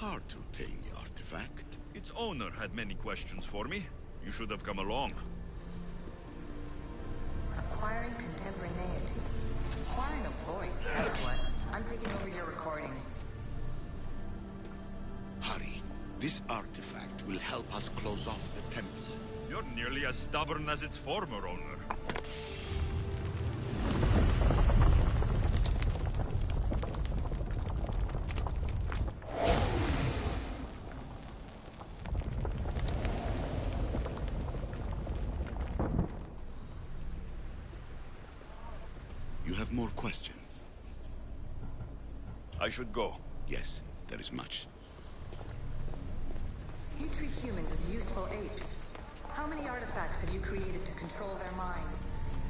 hard to obtain the artifact. Its owner had many questions for me. You should have come along. Acquiring contemporaneity. Acquiring a voice, that's what. I'm taking over your recordings. Hurry. This artifact will help us close off the temple. You're nearly as stubborn as its former owner. You have more questions? I should go. Yes, there is much. You treat humans as useful apes. How many artifacts have you created to control their minds?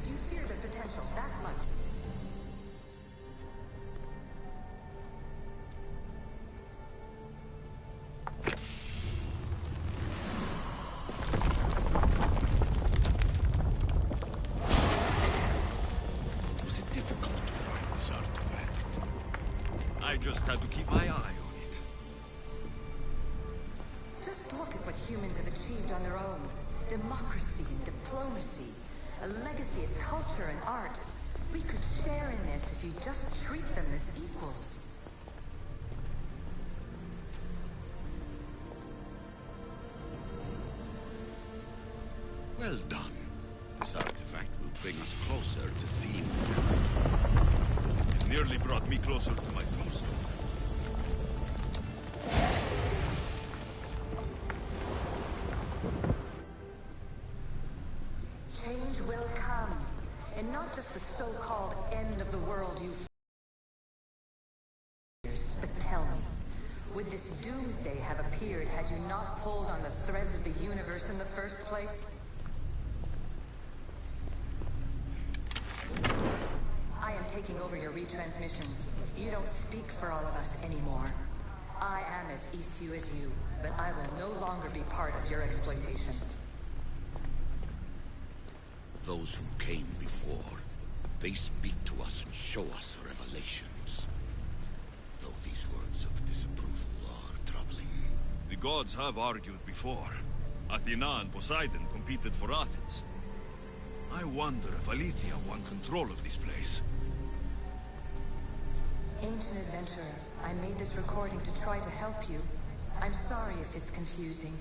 Do you fear their potential that much? Was it difficult to find this artifact? I just had to keep my eye on it. Just look at what humans have achieved on their own. Democracy and diplomacy. A legacy of culture and art. We could share in this if you just treat them as equals. Well done. This artifact will bring us closer to seeing the temple. It nearly brought me closer to my tombstone. Change will come. And not just the so-called end of the world you feared. But tell me, would this doomsday have appeared had you not pulled on the threads of the universe in the first place? I am taking over your retransmissions. You don't speak for all of us anymore. I am as issue as you, but I will no longer be part of your exploitation. Those who came before, they speak to us and show us revelations. Though these words of disapproval are troubling. The gods have argued before. Athena and Poseidon competed for Athens. I wonder if Aletheia won control of this place. Ancient adventurer, I made this recording to try to help you. I'm sorry if it's confusing.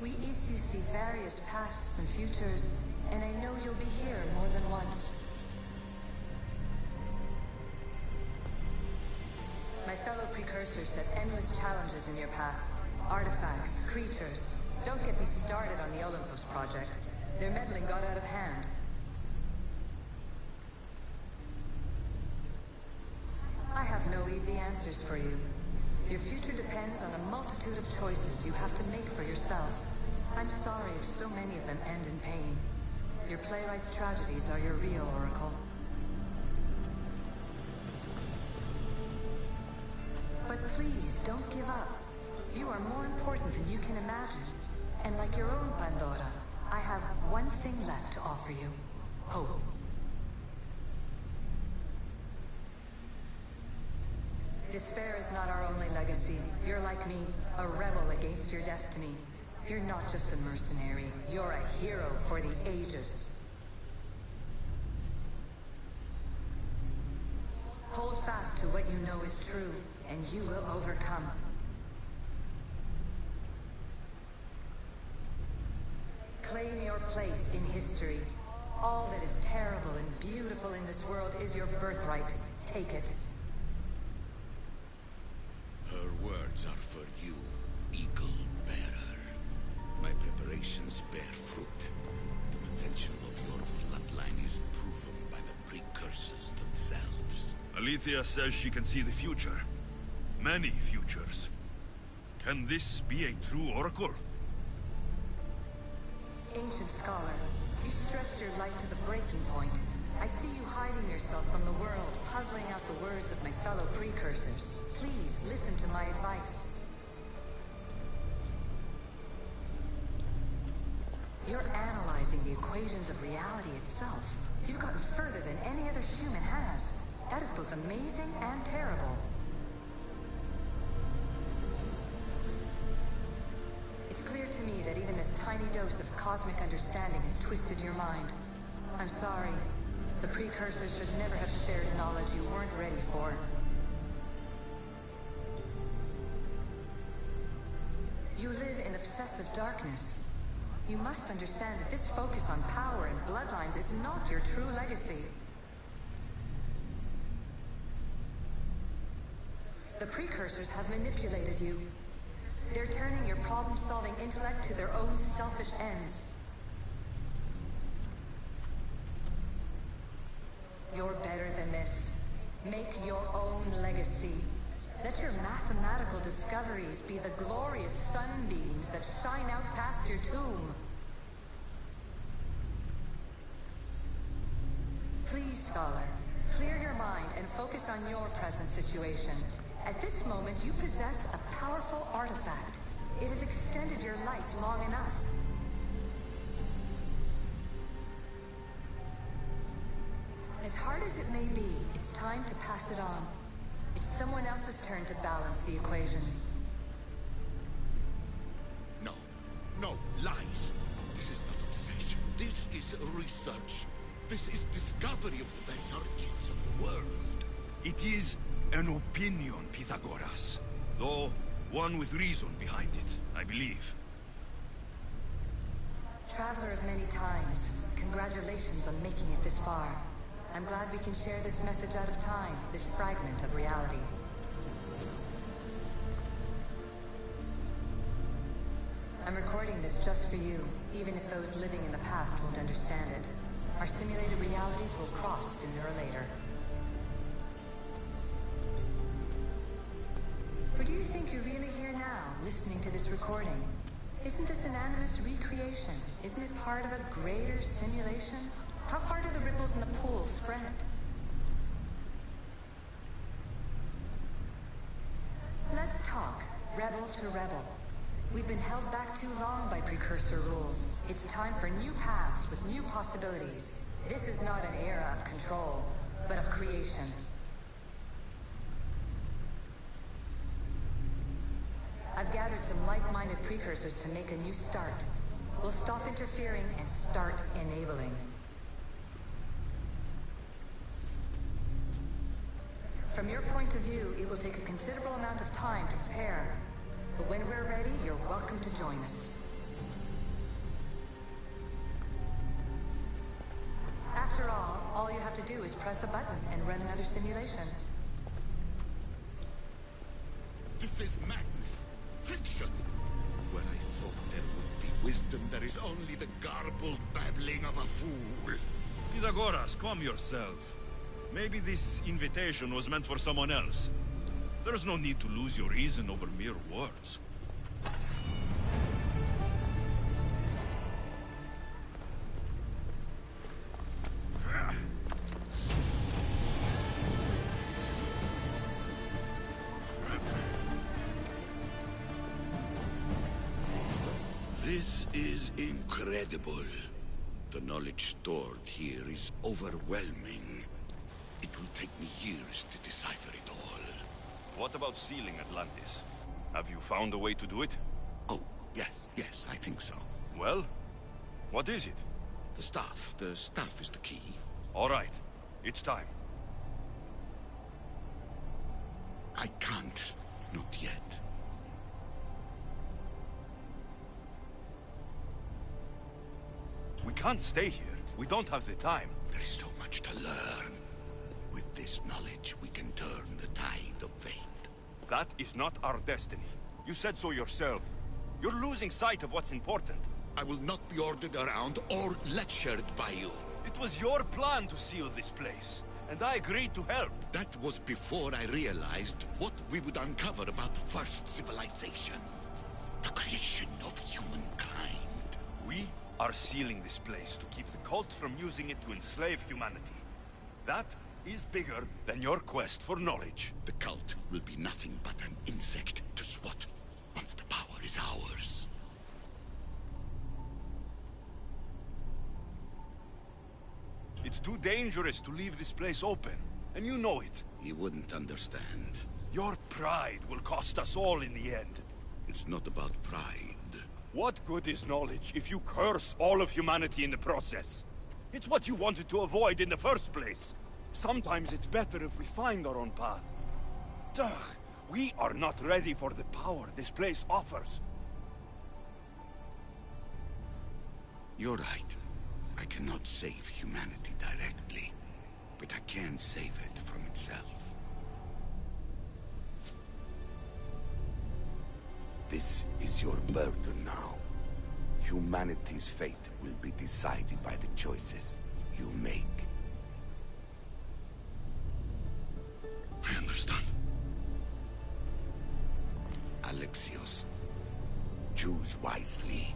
We issue see various pasts and futures, and I know you'll be here more than once. My fellow precursors set endless challenges in your path. Artifacts, creatures. Don't get me started on the Olympus project. Their meddling got out of hand. I have no easy answers for you. Your future depends on a multitude of choices you have to make for yourself. I'm sorry if so many of them end in pain. Your playwright's tragedies are your real oracle. But please, don't give up. You are more important than you can imagine. And like your own Pandora, I have one thing left to offer you. Hope. Despair is not our only legacy. You're like me, a rebel against your destiny. You're not just a mercenary, you're a hero for the ages. Hold fast to what you know is true, and you will overcome. Claim your place in history. All that is terrible and beautiful in this world is your birthright. Take it. Her words are for you, Eagle Bearer. My preparations bear fruit. The potential of your bloodline is proven by the precursors themselves. Aletheia says she can see the future. Many futures. Can this be a true oracle? Ancient scholar, you stretched your life to the breaking point. I see you hiding yourself from the world, puzzling out the words of my fellow precursors. Please, listen to my advice. You're analyzing the equations of reality itself. You've gotten further than any other human has. That is both amazing and terrible. tiny dose of cosmic understanding has twisted your mind. I'm sorry. The precursors should never have shared knowledge you weren't ready for. You live in obsessive darkness. You must understand that this focus on power and bloodlines is not your true legacy. The precursors have manipulated you. They're turning your problem-solving intellect to their own selfish ends. You're better than this. Make your own legacy. Let your mathematical discoveries be the glorious sunbeams that shine out past your tomb. Please, Scholar, clear your mind and focus on your present situation. At this moment, you possess a powerful artifact. It has extended your life long enough. As hard as it may be, it's time to pass it on. It's someone else's turn to balance the equations. No. No, lies. This is not obsession. This is research. This is discovery of the very origins of the world. It is an opinion, Pythagoras. Though, one with reason behind it, I believe. Traveler of many times, congratulations on making it this far. I'm glad we can share this message out of time, this fragment of reality. I'm recording this just for you, even if those living in the past won't understand it. Our simulated realities will cross sooner or later. Or do you think you're really here now, listening to this recording? Isn't this an animus recreation? Isn't it part of a greater simulation? How far do the ripples in the pool spread? Let's talk, rebel to rebel. We've been held back too long by precursor rules. It's time for new paths with new possibilities. This is not an era of control, but of creation. I've gathered some like-minded precursors to make a new start. We'll stop interfering and start enabling. From your point of view, it will take a considerable amount of time to prepare. But when we're ready, you're welcome to join us. After all you have to do is press a button and run another simulation. This is madness. Fiction. Where I thought there would be wisdom, there is only the garbled babbling of a fool. Pythagoras, calm yourself. Maybe this invitation was meant for someone else. There's no need to lose your reason over mere words. This is incredible. The knowledge stored here is overwhelming. It will take me years to decipher it all. What about sealing Atlantis? Have you found a way to do it? Oh, yes, I think so. Well, what is it? The staff is the key. All right, it's time. I can't, not yet. We can't stay here. We don't have the time. There's so much to learn. With this knowledge, we can turn the tide of fate. That is not our destiny. You said so yourself. You're losing sight of what's important. I will not be ordered around or lectured by you. It was your plan to seal this place, and I agreed to help. That was before I realized what we would uncover about the first civilization. The creation of humankind. We are sealing this place to keep the cult from using it to enslave humanity. That is bigger than your quest for knowledge. The cult will be nothing but an insect to swat once the power is ours. It's too dangerous to leave this place open, and you know it. You wouldn't understand. Your pride will cost us all in the end. It's not about pride. What good is knowledge if you curse all of humanity in the process? It's what you wanted to avoid in the first place. Sometimes it's better if we find our own path. Ugh, we are not ready for the power this place offers. You're right. I cannot save humanity directly, but I can save it from itself. This is your burden now. Humanity's fate will be decided by the choices you make. I understand. Alexios, choose wisely.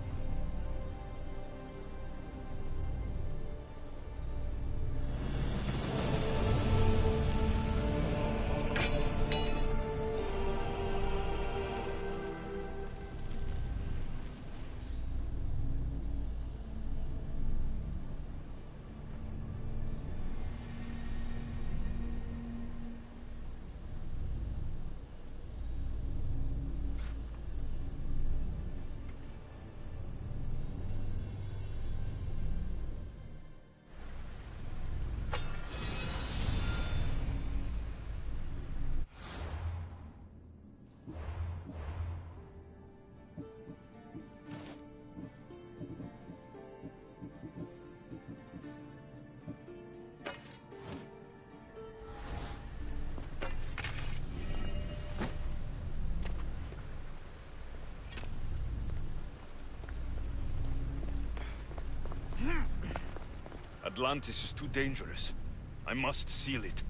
Atlantis is too dangerous. I must seal it.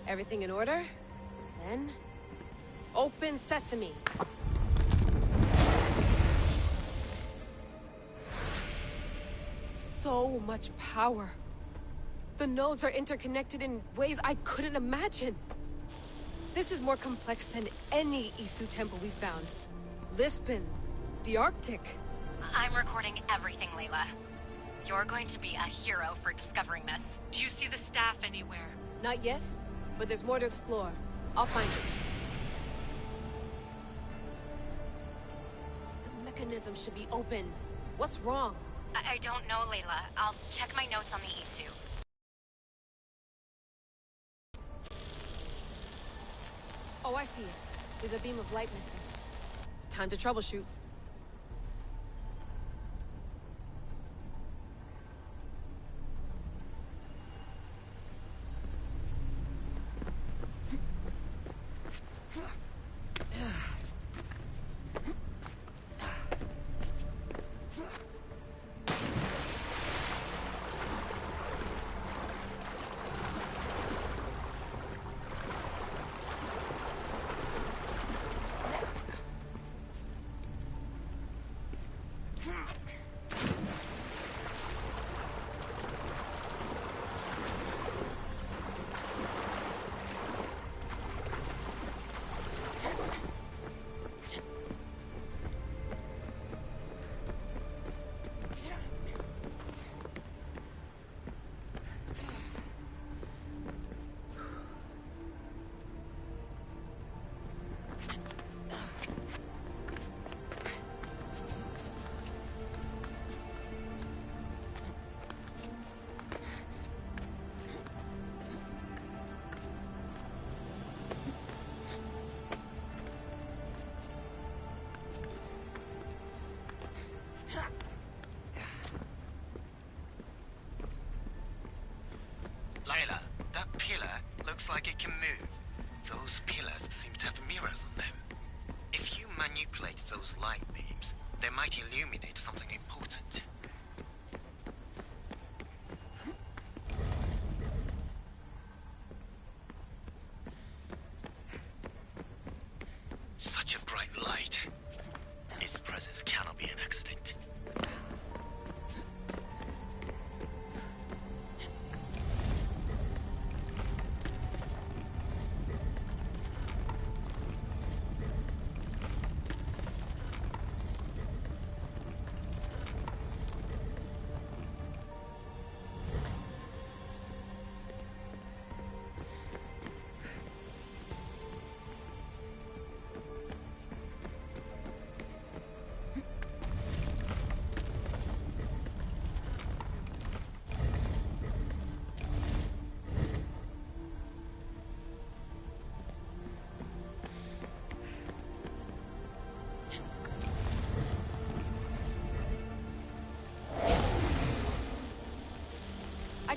Everything in order? Then... open sesame! So much power. The nodes are interconnected in ways I couldn't imagine. This is more complex than any Isu temple we found. Lisbon, the Arctic. I'm recording everything, Layla. You're going to be a hero for discovering this. Do you see the staff anywhere? Not yet, but there's more to explore. I'll find it. The mechanism should be open. What's wrong? I don't know, Layla. I'll check my notes on the Isu. Oh, I see it. There's a beam of light missing. Time to troubleshoot. Layla, that pillar looks like it can move. Those pillars seem to have mirrors on them. If you manipulate those light beams, they might illuminate something important.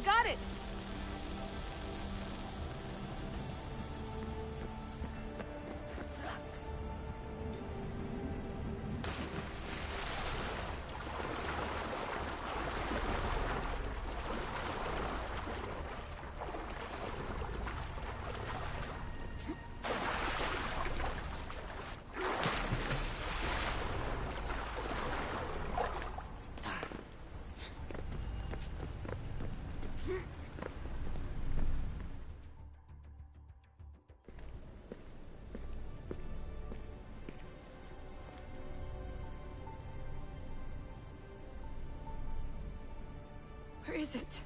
got it! Where is it?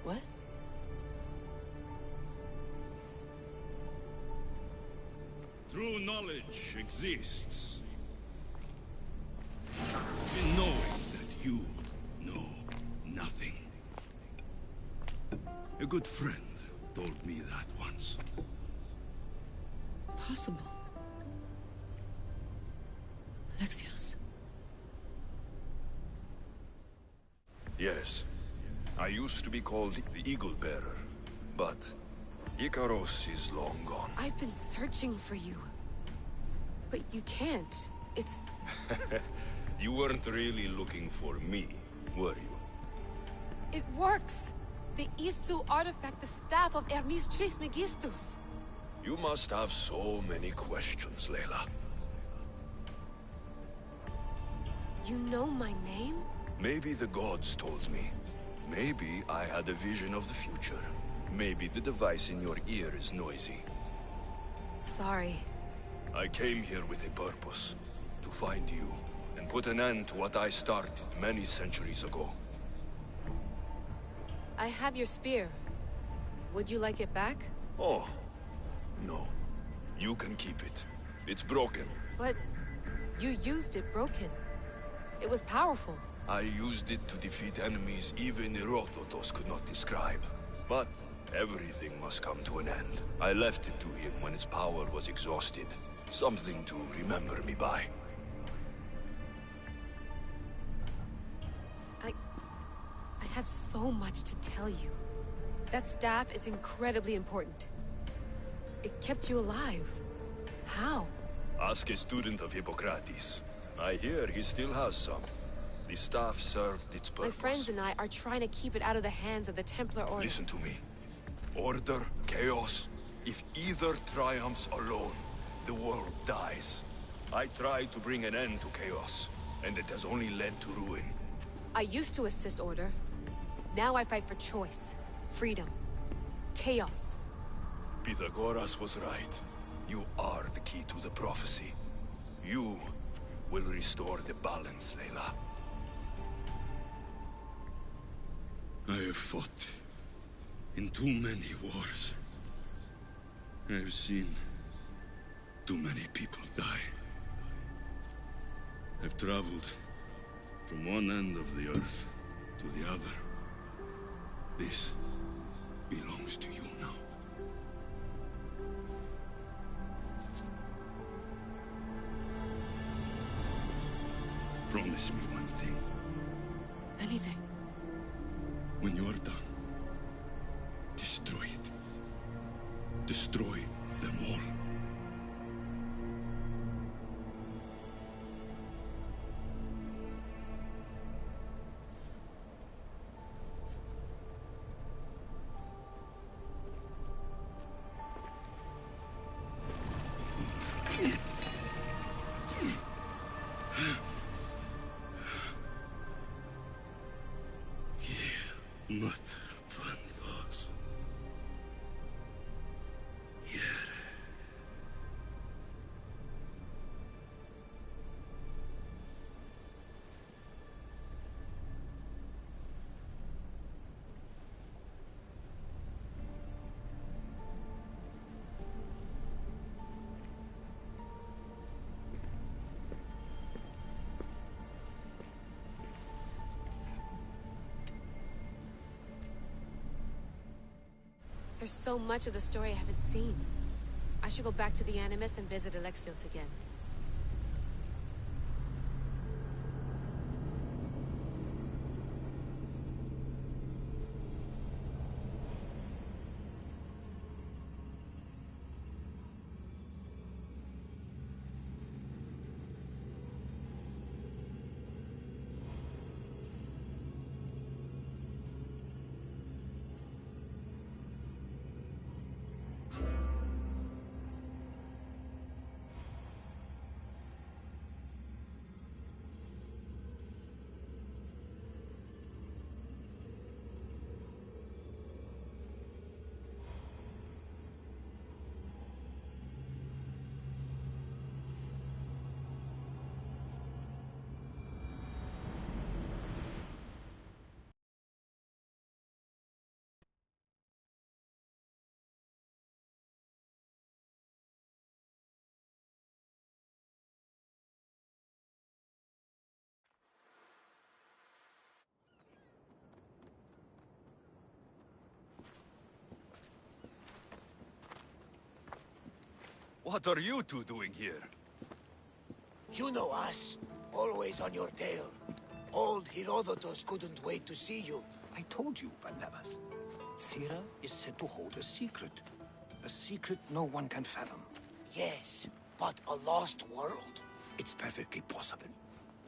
What? True knowledge exists in knowing that you know nothing. A good friend told me that once. Possible. Alexios. Yes. I used to be called the Eagle Bearer, but Icaros is long gone. I've been searching for you. But you can't. It's... You weren't really looking for me, were you? It works! The Isu artifact, the staff of Hermes Trismegistus. You must have so many questions, Layla. You know my name? Maybe the gods told me. Maybe I had a vision of the future. Maybe the device in your ear is noisy. Sorry. I came here with a purpose. To find you, and put an end to what I started many centuries ago. I have your spear. Would you like it back? Oh, no. You can keep it. It's broken. But you used it broken. It was powerful. I used it to defeat enemies even Herodotus could not describe. But everything must come to an end. I left it to him when its power was exhausted. Something to remember me by. I have so much to tell you. That staff is incredibly important. It kept you alive. How? Ask a student of Hippocrates. I hear he still has some. The staff served its purpose. My friends and I are trying to keep it out of the hands of the Templar Order. Listen to me. Order, chaos. If either triumphs alone, the world dies. I tried to bring an end to chaos, and it has only led to ruin. I used to assist Order. Now I fight for choice, freedom, chaos. Pythagoras was right. You are the key to the prophecy. You will restore the balance, Layla. I have fought in too many wars. I have seen too many people die. I've traveled from one end of the earth to the other. This belongs to you now. Promise me one thing. Anything. When you are done, destroy it. Destroy them all. Mother Plandos. Yeah. There's so much of the story I haven't seen. I should go back to the Animus and visit Alexios again. What are you two doing here? You know us. Always on your tail. Old Herodotus couldn't wait to see you. I told you, Varnavas. Sira is said to hold a secret. A secret no one can fathom. Yes, but a lost world? It's perfectly possible.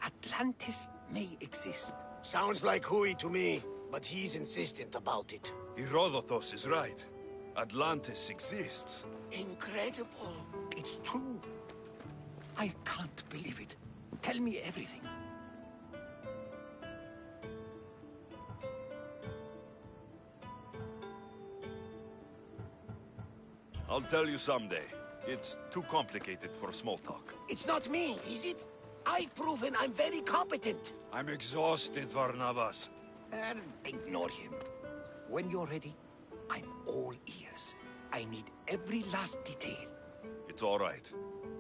Atlantis may exist. Sounds like Hui to me, but he's insistent about it. Herodotus is right. Atlantis exists. Incredible. It's true. I can't believe it. Tell me everything. I'll tell you someday. It's too complicated for small talk. It's not me, is it? I've proven I'm very competent. I'm exhausted, Varnavas. And ignore him. When you're ready, I'm all ears. I need every last detail. It's all right.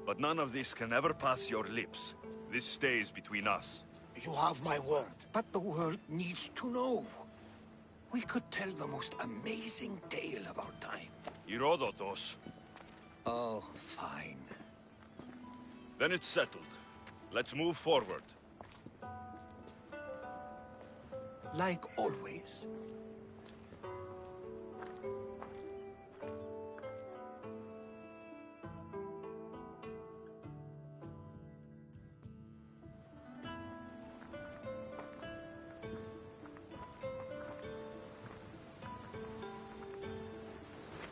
But none of this can ever pass your lips. This stays between us. You have my word. But the world needs to know. We could tell the most amazing tale of our time. Herodotus. Oh, fine. Then it's settled. Let's move forward. Like always.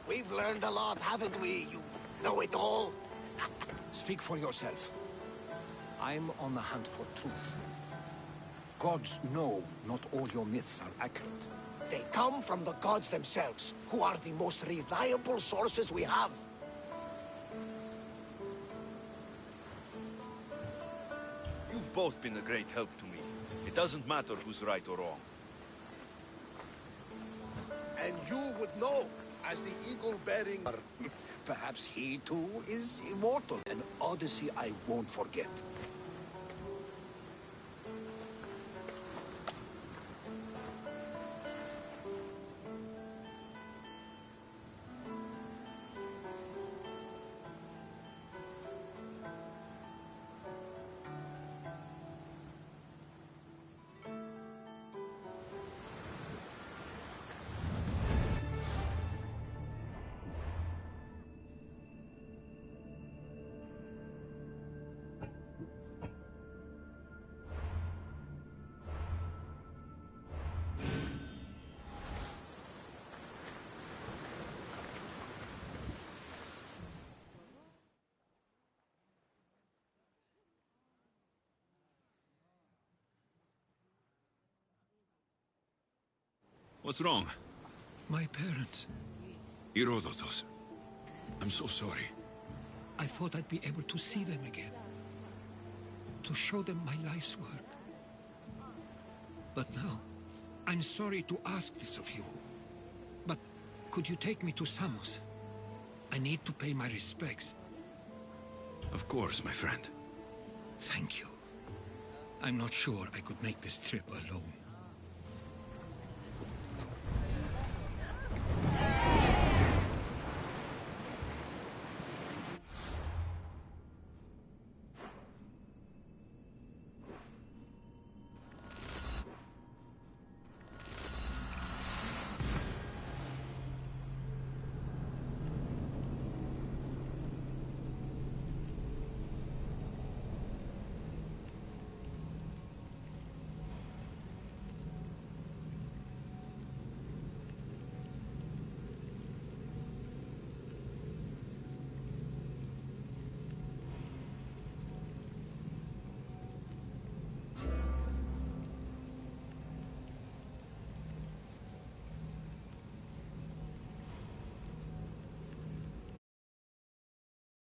We've learned a lot, haven't we? You know it all. Speak for yourself. I'm on the hunt for truth. Gods know not all your myths are accurate. They come from the gods themselves, who are the most reliable sources we have. You've both been a great help to me. It doesn't matter who's right or wrong. And you would know, as the eagle-bearing... Perhaps he too is immortal. An Odyssey I won't forget. What's wrong? My parents. Herodotus. I'm so sorry. I thought I'd be able to see them again. To show them my life's work. But now, I'm sorry to ask this of you. But could you take me to Samos? I need to pay my respects. Of course, my friend. Thank you. I'm not sure I could make this trip alone.